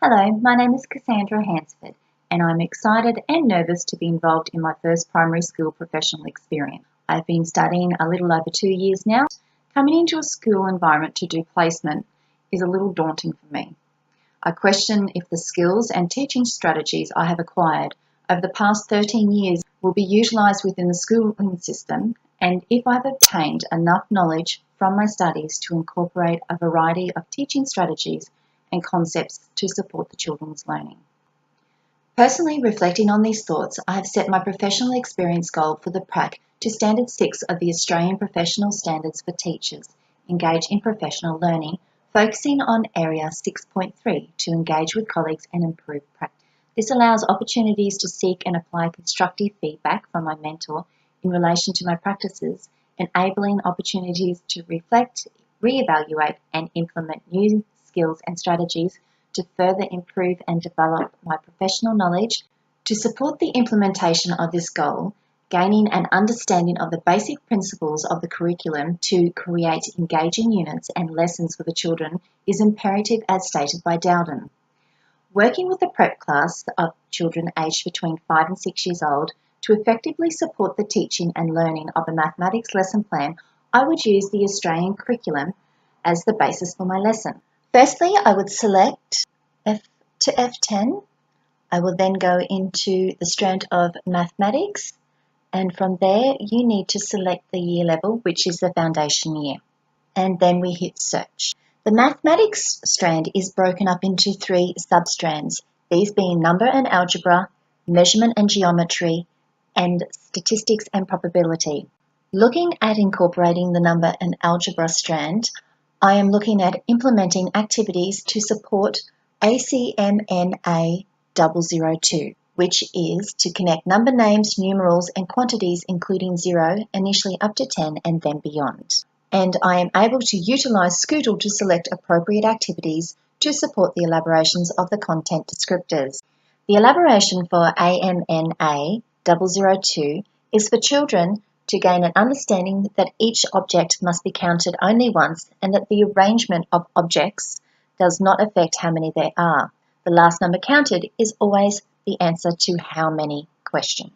Hello, my name is Cassandra Hansford, and I'm excited and nervous to be involved in my first primary school professional experience. I've been studying a little over 2 years now. Coming into a school environment to do placement is a little daunting for me. I question if the skills and teaching strategies I have acquired over the past 13 years will be utilised within the schooling system, and if I've obtained enough knowledge from my studies to incorporate a variety of teaching strategies and concepts to support the children's learning. Personally, reflecting on these thoughts, I have set my professional experience goal for the PRAC to Standard 6 of the Australian Professional Standards for Teachers, Engage in Professional Learning, focusing on Area 6.3 to engage with colleagues and improve practice. This allows opportunities to seek and apply constructive feedback from my mentor in relation to my practices, enabling opportunities to reflect, reevaluate and implement new skills and strategies to further improve and develop my professional knowledge. To support the implementation of this goal, gaining an understanding of the basic principles of the curriculum to create engaging units and lessons for the children is imperative as stated by Dowden. Working with a prep class of children aged between 5 and 6 years old to effectively support the teaching and learning of a mathematics lesson plan, I would use the Australian curriculum as the basis for my lesson. Firstly, I would select F to F10. I will then go into the strand of mathematics, and from there you need to select the year level, which is the foundation year, and then we hit search. The mathematics strand is broken up into 3 sub-strands, these being number and algebra, measurement and geometry, and statistics and probability. Looking at incorporating the number and algebra strand, I am looking at implementing activities to support ACMNA 002, which is to connect number names, numerals and quantities including 0, initially up to 10 and then beyond. And I am able to utilise Scootle to select appropriate activities to support the elaborations of the content descriptors. The elaboration for AMNA 002 is for children to gain an understanding that each object must be counted only once and that the arrangement of objects does not affect how many there are. The last number counted is always the answer to how many question.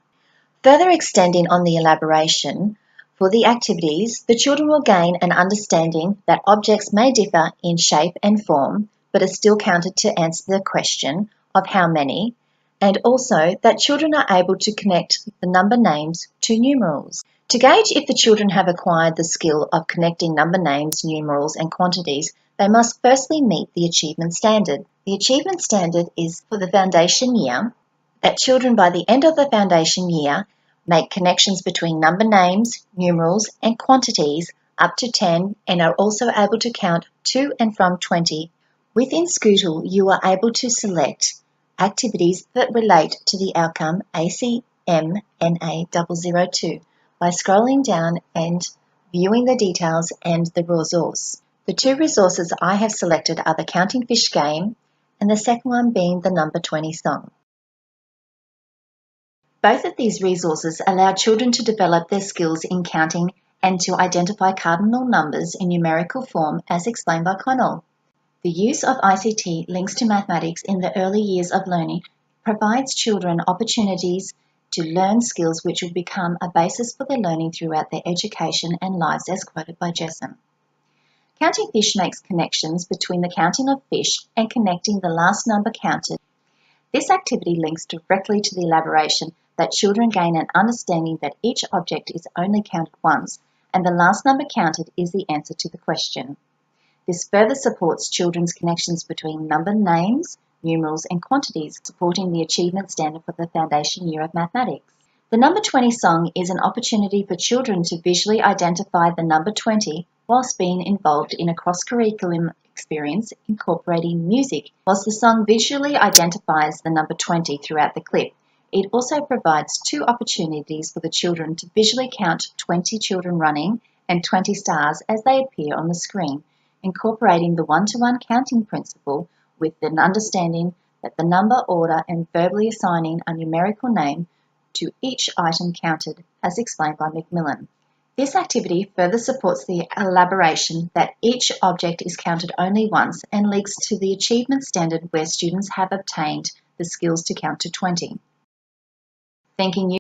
Further extending on the elaboration, for the activities, the children will gain an understanding that objects may differ in shape and form, but are still counted to answer the question of how many, and also that children are able to connect the number names to numerals. To gauge if the children have acquired the skill of connecting number names, numerals and quantities, they must firstly meet the achievement standard. The achievement standard is for the foundation year, that children by the end of the foundation year make connections between number names, numerals and quantities up to 10 and are also able to count to and from 20. Within Scootle, you are able to select activities that relate to the outcome ACMNA 002 by scrolling down and viewing the details and the resource. The 2 resources I have selected are the Counting Fish game and the second one being the Number 20 song. Both of these resources allow children to develop their skills in counting and to identify cardinal numbers in numerical form as explained by Connell. The use of ICT links to mathematics in the early years of learning provides children opportunities to learn skills which will become a basis for their learning throughout their education and lives as quoted by Jessam. Counting Fish makes connections between the counting of fish and connecting the last number counted. This activity links directly to the elaboration that children gain an understanding that each object is only counted once and the last number counted is the answer to the question. This further supports children's connections between number names, numerals and quantities, supporting the achievement standard for the foundation year of mathematics. The Number 20 song is an opportunity for children to visually identify the number 20 whilst being involved in a cross-curriculum experience incorporating music. Whilst the song visually identifies the number 20 throughout the clip, it also provides 2 opportunities for the children to visually count 20 children running and 20 stars as they appear on the screen, incorporating the one-to-one counting principle with an understanding that the number, order and verbally assigning a numerical name to each item counted as explained by Macmillan. This activity further supports the elaboration that each object is counted only once and leads to the achievement standard where students have obtained the skills to count to 20. Thanking you